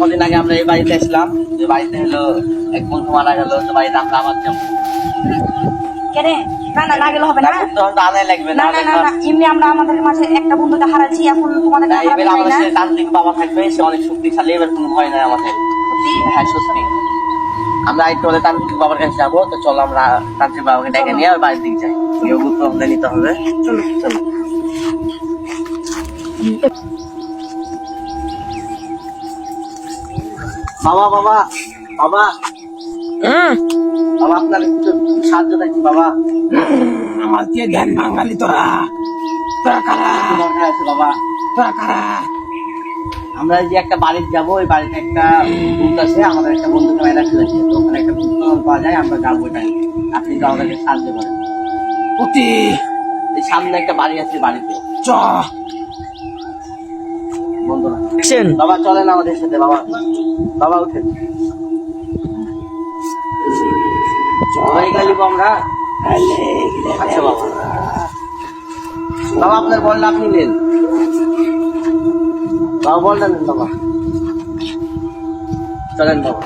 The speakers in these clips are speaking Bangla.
কদিন আগে আমরা এই বাড়িতে এসলাম, যে বাড়িতে হলো এক বন্ধু মারা গেল, তো বাড়িতে আমরা আবার যাবো। না গেলে হবে না, আদায় লাগবে না। এমনি আমরা আমাদের মাঝে একটা বন্ধুকে হারাচ্ছি, এখন তোমাদের তান্ত্রিক বাবা থাকবে, সে অনেক শক্তিশালী, এবার কোনো ভয় নাই আমাদের। হ্যাঁ সত্যি, আমরা একটু হলে তান্ত্রিক বাবার কাছে যাবো। তো চলো আমরা তান্ত্রিক বাবাকে ডেকে নিয়ে বাড়ির দিকে যাই, বুদ্ধ নিতে হবে। চলো চলো। বাবা বাবা বাবা বাবা, আপনার একটু সাহায্য দেখি বাবা। আমার দিয়ে ধ্যান বাঙালি তোরা তোরা কারা? দরকার আছে বাবা। তোরা কারা? আমরা যে একটা বাড়িতে যাবো, ওই বাড়িতে একটা ভূত আছে, আমাদের একটা বন্ধুকে মেয়েরা ফেলেছে, তো ওখানে একটা ভূত পাওয়া যায়, আমরা যাবো ওইটাই। আপনি তো আমাদেরকে সাহায্য করেন। অতি এই সামনে একটা বাড়ি আছে, বাড়িতে চ বন্ধুরা। বাবা চলেন আমাদের সাথে। বাবা বাবা উঠেন, সবাই গালিব আমরা। আচ্ছা বাবা, বাবা আপনার বলটা আপনি নেন, বাবা বলটা নেন বাবা। চলেন বাবা।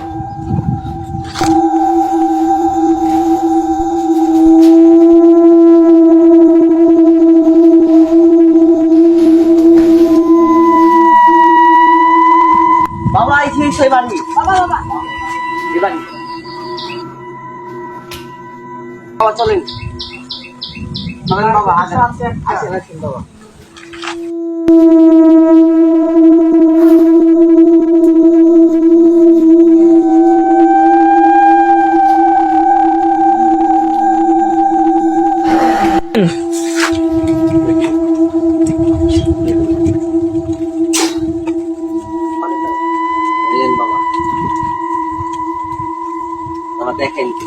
বাবা এই সেই বাড়ি, বাবা বাবা এই বাড়ি। বাবা চলেন চলেন বাবা, আসেন আসেন আসেন বাবা। বাবা বাবা দেখেন কি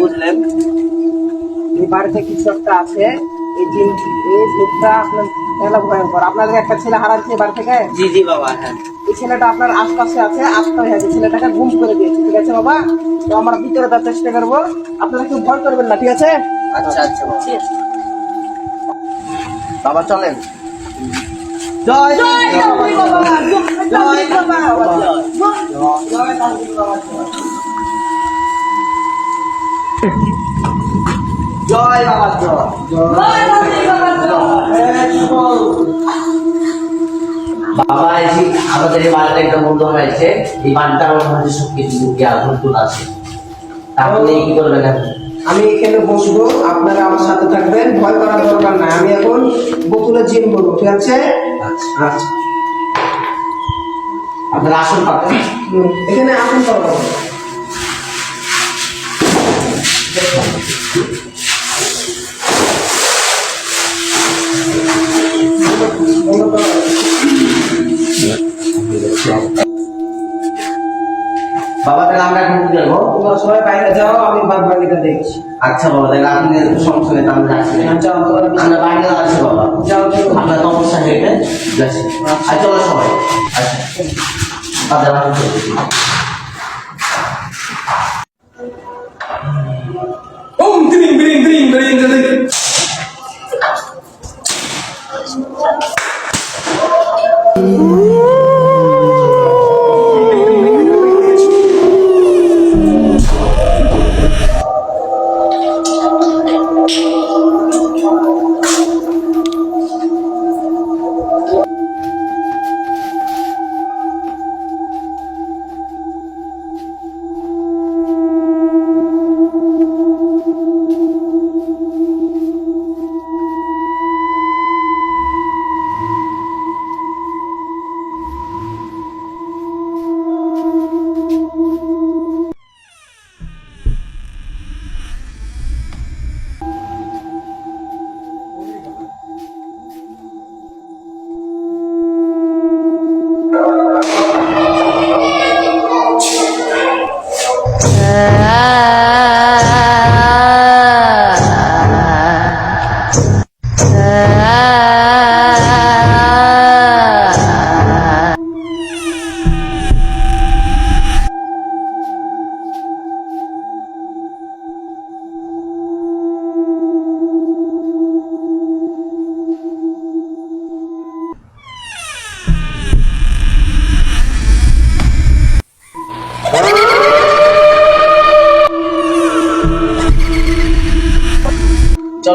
বুঝলেন? এই বাড়িতে কিছু একটা আছে, এই ভূতটা আপনার মেলা ভয়ঙ্কর। আপনাদের একটা ছেলে হারাচ্ছে বাড়ি থেকে। জি জি বাবা। হ্যাঁ, এই ছেলেটা আপনার আশপাশে আছে, আস্থা হয়ে আছে, ছেলেটাকে গুম করে দিয়েছে। ঠিক আছে বাবা, তো আমরা ভিতরে তার চেষ্টা করবো, আপনারা কেউ ভয় করবেন না, ঠিক আছে? আচ্ছা আচ্ছা বাবা চলেন। জয় জয় জয় জয় বাবা, বাবা এসে আমাদের এই বাড়িতে একটা বন্ধু হয়েছে, এই বাড়িটা আমার মধ্যে সবকিছু নতুন আছে। আপনি কি করবেন এখন? আমি এখানে বসবো, আপনারা আমার সাথে থাকবেন, ভয় করার দরকার নাই। আমি এখন বকুলের জিম করবো, ঠিক আছে? আচ্ছা আপনার আসন পাবেন এখানে আসুন করবো। বাবা তাহলে আমরা এখন কি করবো? তোমরা সবাই বাইরে যাও, আমি বাদ বাকিটা দেখছি। আচ্ছা বাবা, তাহলে আপনি সমস্যা নেই, আমরা যাচ্ছি। যাও, আমরা বাইরে যাচ্ছি বাবা। যাও, আপনার সমস্যা হেঁটে যাচ্ছি। আর চলো সবাই। আচ্ছা ওম দ্রিং দ্রিং দ্রিং দ্রিং দ্রিং।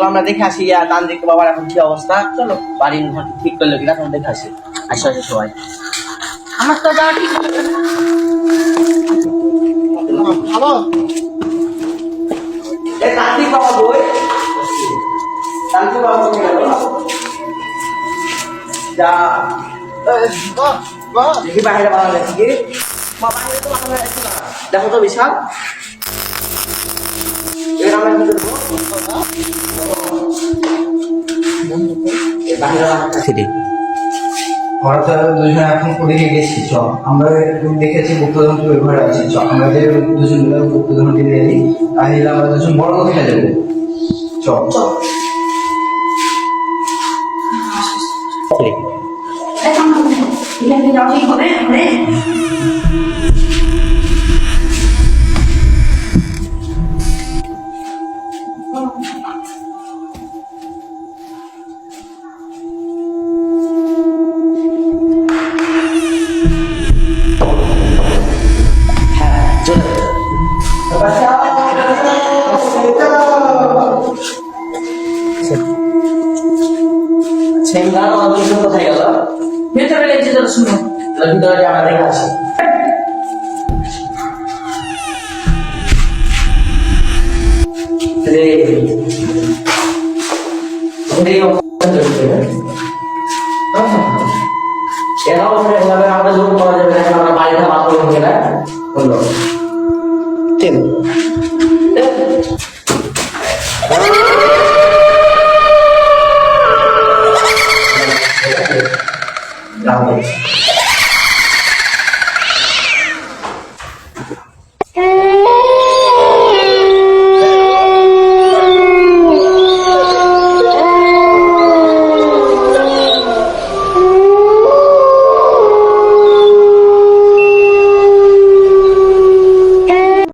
চলো আমরা দেখে আসি তান্ত্রিক বাবার এখন কি অবস্থা। চলো বাড়ির ঘর ঠিক করলো কিনা তখন দেখে আসি। আসো আসো সবাই। আমার তো যাওয়া ঠিক হচ্ছে না। ভালো এ তান্ত্রিক বাবা বই, তান্ত্রিক বাবা কোথায় গেল? যা দেখি বাইরে বাবা গেছে কি? মা বাইরে তো বাবা গেছে না। দেখো তো বিশাল, এর আমরা কি করবো? এ বাইরে বাবা গেছে রে। আমরা তো দুজনে এখন ওদিকে গেছি, চ আমরা দেখেছি গুপ্তধন তো ঘরে আছি, চ আমাদের দুজন মিলে গুপ্তধন দিয়ে দিই, তাহলে আমরা দুজন বড় খেলে যাবো। চ যাওয়া ঠিক হবে ঘরে। হ্যাঁ চলে সেমগান আমাদের কোথায় গেল? ভেতরে লেগেছে তো শুনো। ভিতরে আমরা দেখে আসি। এরাও আমাদের জন্য করা যাবে না, আমরা বাড়িটা বাদ করে না বললো